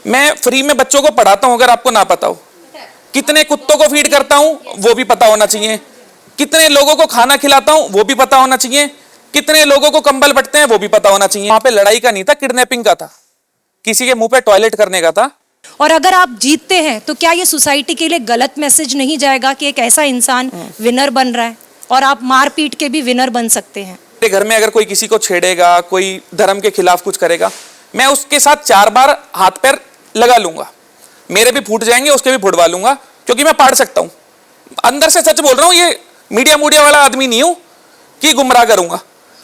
मैं फ्री में बच्चों को पढ़ाता हूं, अगर आपको ना पता हो। कितने कुत्तों को फीड करता हूं वो भी पता होना चाहिए। कितने लोगों को खाना खिलाता हूं वो भी पता होना चाहिए। कितने लोगों को कंबल बंटते हैं वो भी पता होना चाहिए। वहां पे लड़ाई का नहीं था, किडनैपिंग का था, किसी के मुंह पे टॉयलेट करने का था। और अगर आप जीतते हैं तो क्या ये सोसाइटी के लिए गलत मैसेज नहीं जाएगा कि एक ऐसा इंसान विनर बन रहा है और आप मार पीट के भी विनर बन सकते हैं? मेरे घर में अगर कोई किसी को छेड़ेगा, कोई धर्म के खिलाफ कुछ करेगा, मैं उसके साथ 4 बार हाथ पैर लगा लूंगा। मेरे भी फूट जाएंगे, उसके भी फुटवा लूंगा, क्योंकि मैं पढ़ सकता हूं। अंदर से सच बोल रहा हूं, ये मीडिया वाला आदमी नहीं हूं कि गुमराह करूंगा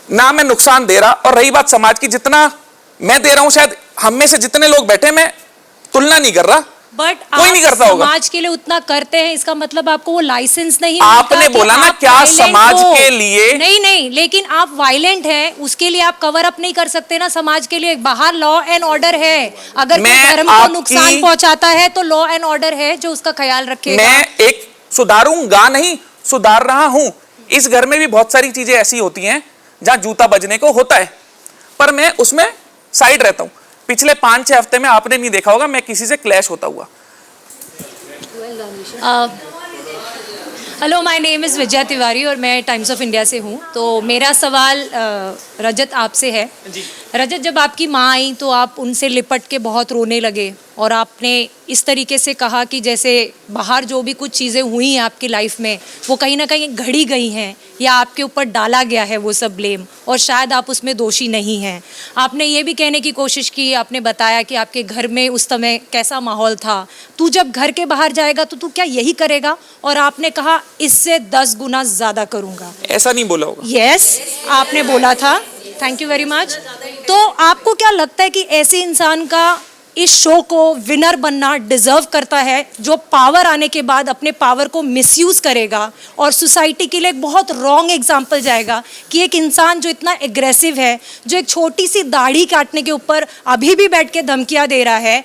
ना। मैं नुकसान दे रहा। और रही बात समाज की, जितना मैं दे रहा हूं शायद हम में से जितने लोग बैठे, मैं तुलना नहीं कर रहा, बट कोई नहीं करता होगा। समाज के लिए उतना करते हैं, इसका मतलब आपको वो लाइसेंस नहीं आपने बोला ना, क्या समाज के लिए? नहीं, लेकिन आप वायलेंट हैं, उसके लिए आप कवर अप नहीं कर सकते ना। समाज के लिए बाहर लॉ एंड ऑर्डर है। अगर कोई धर्म को नुकसान पहुंचाता है तो लॉ एंड ऑर्डर है जो उसका ख्याल रखेगा। मैं एक सुधारूंगा नहीं, सुधार रहा हूं। इस घर में भी बहुत सारी चीजें ऐसी होती हैं जहां जूता बजने को होता है, पर मैं उसमें साइड रहता हूं। पिछले 5-6 हफ्ते में आपने नहीं देखा होगा मैं किसी से क्लैश होता हुआ। Hello, my name is Vijaya Tiwari और मैं टाइम्स ऑफ इंडिया से हूँ। तो मेरा सवाल रजत आपसे है। रजत, जब आपकी माँ आई तो आप उनसे लिपट के बहुत रोने लगे और आपने इस तरीके से कहा कि जैसे बाहर जो भी कुछ चीज़ें हुई हैं आपकी लाइफ में वो कहीं ना कहीं घड़ी गई हैं या आपके ऊपर डाला गया है वो सब ब्लेम, और शायद आप उसमें दोषी नहीं हैं। आपने ये भी कहने की कोशिश की, आपने बताया कि आपके घर में उस समय कैसा माहौल था, तू जब घर के बाहर जाएगा तो तू क्या यही करेगा, और आपने कहा इससे 10 गुना ज़्यादा करूँगा। ऐसा नहीं बोला होगा? यस, आपने बोला था। Thank you very much. तो आपको क्या लगता है कि ऐसे इंसान का इस शो को विनर बनना डिजर्व करता है, जो पावर आने के बाद अपने पावर को मिसयूज करेगा और सोसाइटी के लिए एक बहुत रॉन्ग एग्जाम्पल जाएगा कि एक इंसान जो इतना एग्रेसिव है, जो एक छोटी सी दाढ़ी काटने के ऊपर अभी भी बैठ के धमकियां दे रहा है,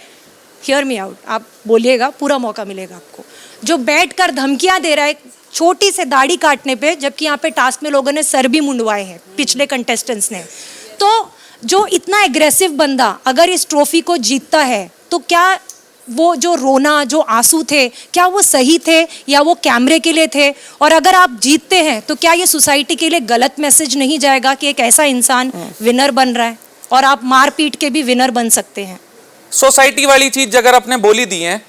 हियर मी आउट, आप बोलिएगा, पूरा मौका मिलेगा आपको, जो बैठकर धमकियां दे रहा है छोटी से दाढ़ी काटने पे, जबकि यहाँ पे टास्क में लोगों ने सर भी मुंडवाए हैं पिछले कंटेस्टेंट्स ने। तो जो इतना एग्रेसिव बंदा अगर इस ट्रॉफी को जीतता है तो क्या वो जो रोना, जो आंसू थे, क्या वो सही थे या वो कैमरे के लिए थे? और अगर आप जीतते हैं तो क्या ये सोसाइटी के लिए गलत मैसेज नहीं जाएगा कि एक ऐसा इंसान विनर बन रहा है और आप मार पीट के भी विनर बन सकते हैं? सोसाइटी वाली चीज अगर आपने बोली दी है,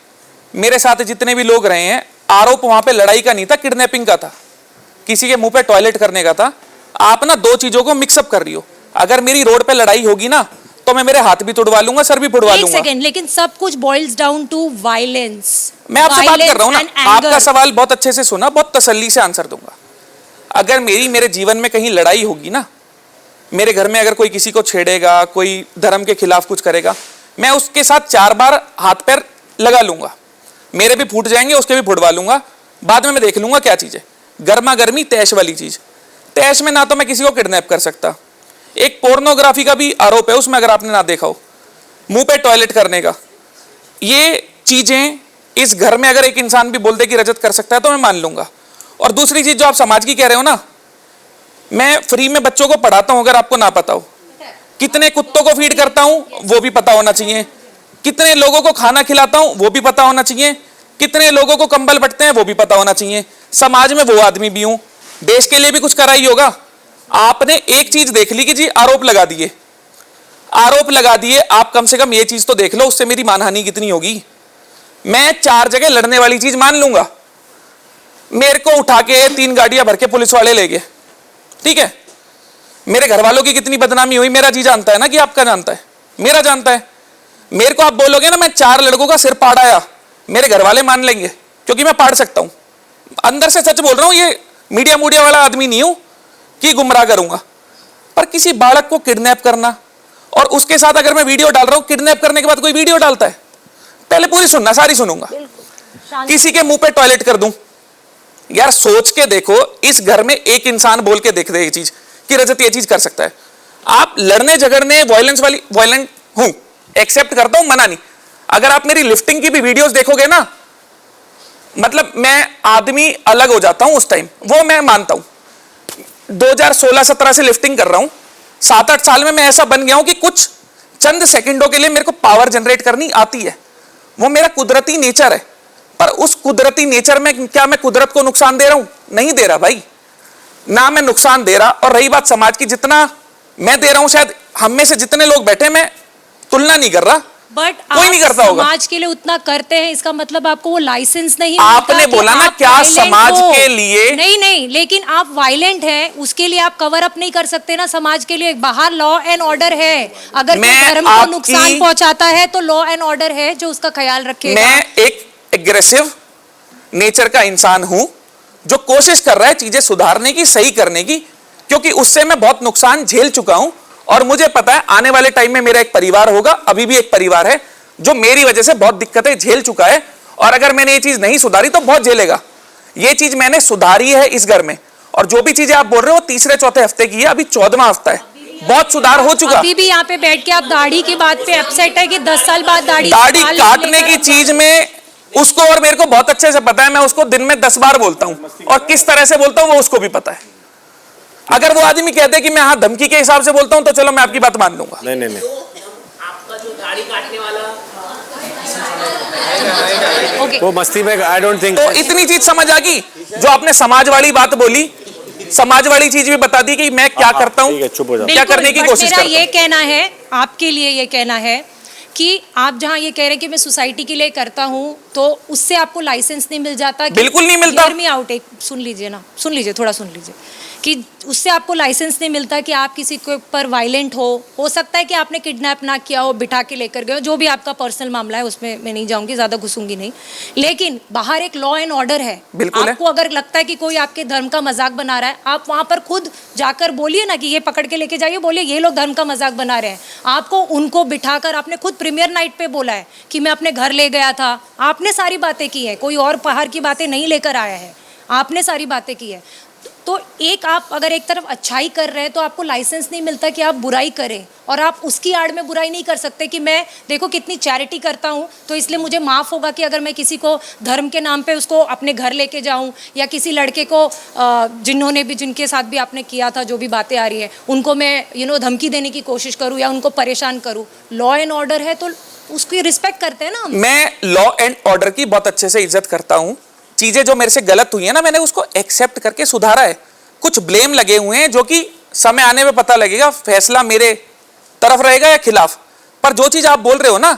मेरे साथ जितने भी लोग रहे हैं, आरोप वहां पे लड़ाई का नहीं था, किडनैपिंग का था, किसी के मुंह पे टॉयलेट करने का था। आप ना 2 चीजों को मिक्सअप कर रही हो। अगर मेरी रोड पे लड़ाई होगी ना तो मैं मेरे हाथ भी तोड़वा लूंगा, सर भी फुड़वा लूंगा। एक सेकंड, लेकिन सब कुछ बॉइल्स डाउन टू वायलेंस। मैं आपसे बात कर रहा हूं ना, आपका सवाल बहुत अच्छे से सुना, बहुत तसल्ली से आंसर दूंगा। अगर मेरे जीवन में कहीं लड़ाई होगी ना, मेरे घर में अगर कोई किसी को छेड़ेगा, कोई धर्म के खिलाफ कुछ करेगा, मैं उसके साथ 4 बार हाथ पैर लगा लूंगा। मेरे भी फूट जाएंगे, उसके भी फुड़वा लूंगा। बाद में मैं देख लूंगा क्या चीज है। गर्मा गर्मी तैश वाली चीज, तैश में ना तो मैं किसी को किडनैप कर सकता। एक पोर्नोग्राफी का भी आरोप है उसमें, अगर आपने ना देखा हो, मुंह पे टॉयलेट करने का। ये चीजें इस घर में अगर एक इंसान भी बोल दे कि रजत कर सकता है तो मैं मान लूंगा। और दूसरी चीज जो आप समाज की कह रहे हो ना, मैं फ्री में बच्चों को पढ़ाता हूं, अगर आपको ना पता हो। कितने कुत्तों को फीड करता हूं वो भी पता होना चाहिए। कितने लोगों को खाना खिलाता हूं वो भी पता होना चाहिए। कितने लोगों को कंबल बंटते हैं वो भी पता होना चाहिए। समाज में वो आदमी भी हूं, देश के लिए भी कुछ करा ही होगा। आपने एक चीज देख ली कि जी आरोप लगा दिए, आरोप लगा दिए, आप कम से कम ये चीज तो देख लो उससे मेरी मानहानि कितनी होगी। मैं 4 जगह लड़ने वाली चीज मान लूंगा। मेरे को उठा के 3 गाड़ियां भर के पुलिस वाले ले गए, ठीक है, मेरे घर वालों की कितनी बदनामी हुई मेरा जी जानता है ना, कि आपका जानता है, मेरा जानता है। मेरे को आप बोलोगे ना मैं 4 लड़कों का सिर पाड़ाया, मेरे घर वाले मान लेंगे, क्योंकि मैं पाड़ सकता हूं। अंदर से सच बोल रहा हूं, ये मीडिया वाला आदमी नहीं हूं कि गुमराह करूंगा। पर किसी बालक को किडनैप करना, और उसके साथ अगर मैं वीडियो डाल रहा हूं, किडनैप करने के बाद कोई वीडियो डालता है, पहले पूरी सुनना, सारी सुनूंगा। किसी के मुंह पे टॉयलेट कर दूं, यार सोच के देखो, इस घर में एक इंसान बोल के देख दे ये चीज कि रजत ये चीज कर सकता है। आप लड़ने झगड़ने वायलेंट हूं, एक्सेप्ट करता हूं, मना नहीं। अगर आप मेरी लिफ्टिंग की भी वीडियोस देखोगे ना, मतलब मैं आदमी अलग हो जाता हूं उस टाइम, वो मैं मानता हूं। 2016-17 से लिफ्टिंग कर रहा हूं, 7-8 साल में मैं ऐसा बन गया हूं कि कुछ चंद सेकंडों के लिए मेरे को पावर जनरेट करनी आती है, वो मेरा कुदरती नेचर है। पर उस कुदरती नेचर में क्या मैं कुदरत को नुकसान दे रहा हूं? नहीं दे रहा भाई, ना मैं नुकसान दे रहा। और रही बात समाज की, जितना मैं दे रहा हूं शायद हम में से जितने लोग बैठे, मैं तुलना नहीं कर रहा, बट कोई नहीं करता होगा। समाज के लिए उतना करते हैं, इसका मतलब आपको वो लाइसेंस नहीं आपने मिलता बोला कि ना आप क्या violent समाज हो। के लिए? नहीं, लेकिन आप वायलेंट हैं, उसके लिए आप कवर अप नहीं कर सकते ना। समाज के लिए बाहर लॉ एंड ऑर्डर है, अगर कोई मैं धर्म को नुकसान पहुंचाता है तो लॉ एंड ऑर्डर है जो उसका ख्याल रखेगा। मैं एक एग्रेसिव नेचर का इंसान हूं जो कोशिश कर रहा है चीजें सुधारने की, सही करने की, क्योंकि उससे मैं बहुत नुकसान झेल चुका हूं। और मुझे पता है आने वाले टाइम में मेरा एक परिवार होगा, अभी भी एक परिवार है जो मेरी वजह से बहुत दिक्कतें झेल चुका है। और अगर मैंने ये चीज नहीं सुधारी तो बहुत झेलेगा। ये चीज मैंने सुधारी है इस घर में, और जो भी चीजें आप बोल रहे हो तीसरे चौथे हफ्ते की है, अभी 14वां हफ्ता है, बहुत सुधार हो चुका। अभी भी यहाँ पे बैठ के आप दाढ़ी की बात पे अपसेट है कि 10 साल बाद दाढ़ी काटने की चीज में उसको और मेरे को बहुत अच्छे से पता है। मैं उसको दिन में 10 बार बोलता हूं, और किस तरह से बोलता हूं वो उसको भी पता है। अगर वो आदमी कहते हैं कि मैं हाँ धमकी के हिसाब से बोलता हूं तो चलो मैं आपकी बात मान लूंगा। नहीं आपका जो दाढ़ी काटने वाला ओके। वो मस्ती में, आई डोंट थिंक। तो इतनी चीज समझ आ गई। जो आपने समाज वाली बात बोली, समाज वाली चीज भी बता दी कि मैं क्या करता हूं, ठीक है, चुप हो जाओ। क्या करने की कोशिश करता हूं। ये कहना है आपके लिए, ये कहना है कि आप जहां ये कह रहे हैं कि मैं सोसाइटी के लिए करता हूं, तो उससे आपको लाइसेंस नहीं मिल जाता? बिल्कुल नहीं मिलता। Hear me out, एक सुन लीजिए ना, सुन लीजिए, थोड़ा सुन लीजिए, कि उससे आपको लाइसेंस नहीं मिलता कि आप किसी के ऊपर वायलेंट हो सकता है कि आपने किडनैप ना किया हो, बिठा के लेकर गए हो, जो भी आपका पर्सनल मामला है उसमें मैं नहीं जाऊंगी, ज्यादा घुसूंगी नहीं। लेकिन बाहर एक लॉ एंड ऑर्डर है। बिल्कुल आपको अगर लगता है कि कोई आपके धर्म का मजाक बना रहा है, आप वहां पर खुद जाकर बोलिए ना कि ये पकड़ के लेके जाइए, बोलिए ये लोग धर्म का मजाक बना रहे हैं। आपको उनको बिठाकर, आपने खुद प्रीमियर नाइट पे बोला है कि मैं अपने घर ले गया था, आपने सारी बातें की है, कोई और बाहर की बातें नहीं लेकर आया है, आपने सारी बातें की है। तो एक आप अगर एक तरफ अच्छाई कर रहे हैं तो आपको लाइसेंस नहीं मिलता कि आप बुराई करें, और आप उसकी आड़ में बुराई नहीं कर सकते कि मैं देखो कितनी चैरिटी करता हूं तो इसलिए मुझे माफ़ होगा कि अगर मैं किसी को धर्म के नाम पे उसको अपने घर लेके जाऊं, या किसी लड़के को जिनके साथ भी आपने किया था, जो भी बातें आ रही है, उनको मैं धमकी देने की कोशिश करूं या उनको परेशान करूं। लॉ एंड ऑर्डर है तो उसकी रिस्पेक्ट करते हैं ना हम। मैं लॉ एंड ऑर्डर की बहुत अच्छे से इज्जत करता हूं। चीजें जो मेरे से गलत हुई है ना, मैंने उसको एक्सेप्ट करके सुधारा है। कुछ ब्लेम लगे हुए हैं जो कि समय आने में पता लगेगा, फैसला मेरे तरफ रहेगा या खिलाफ। पर जो चीज आप बोल रहे हो ना,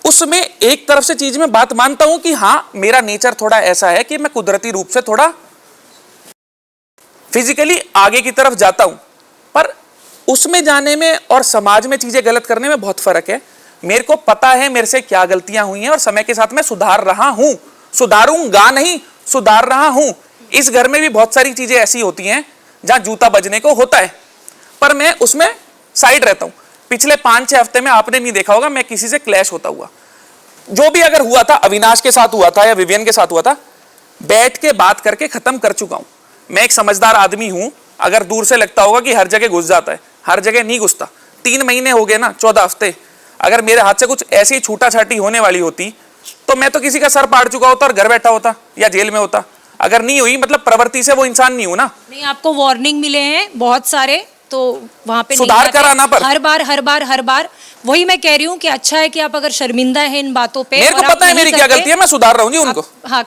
उसमें एक तरफ से चीज में बात मानता हूं कि हाँ मेरा नेचर थोड़ा ऐसा है कि मैं कुदरती रूप से थोड़ा फिजिकली आगे की तरफ जाता हूं। पर उसमें जाने में और समाज में चीजें गलत करने में बहुत फर्क है। मेरे को पता है मेरे से क्या गलतियां हुई हैं, और समय के साथ मैं सुधार रहा हूं, सुधारूंगा नहीं, सुधार रहा हूं। इस घर में भी बहुत सारी चीजें ऐसी होती हैं जहां जूता बजने को होता है, पर मैं उसमें साइड रहता हूं। पिछले 5-6 हफ्ते में आपने नहीं देखा होगा मैं किसी से क्लैश होता हुआ। जो भी अगर हुआ था, अविनाश के साथ हुआ था या विवियन के साथ हुआ था, बैठ के बात करके खत्म कर चुका हूं। मैं एक समझदार आदमी हूं। अगर दूर से लगता होगा कि हर जगह घुस जाता है, हर जगह नहीं घुसता। 3 महीने हो गए ना, 14 हफ्ते। अगर मेरे हाथ से कुछ ऐसी ही छूटा छाटी होने वाली होती तो मैं तो किसी का सर पाड़ चुका होता और घर बैठा होता या जेल में होता। अगर नहीं हुई, मतलब प्रवृत्ति से वो इंसान नहीं हूं ना। नहीं, आपको वार्निंग मिले हैं बहुत सारे, तो वहां पे सुधार कराना, पर हर बार वही मैं कह रही हूँ कि अच्छा है कि आप अगर शर्मिंदा हैं इन बातों पे, मेरे को और आप पता है नहीं मेरी क्या करते, गलती है, मैं सुधार रहा हूं जी उनको। हाँ।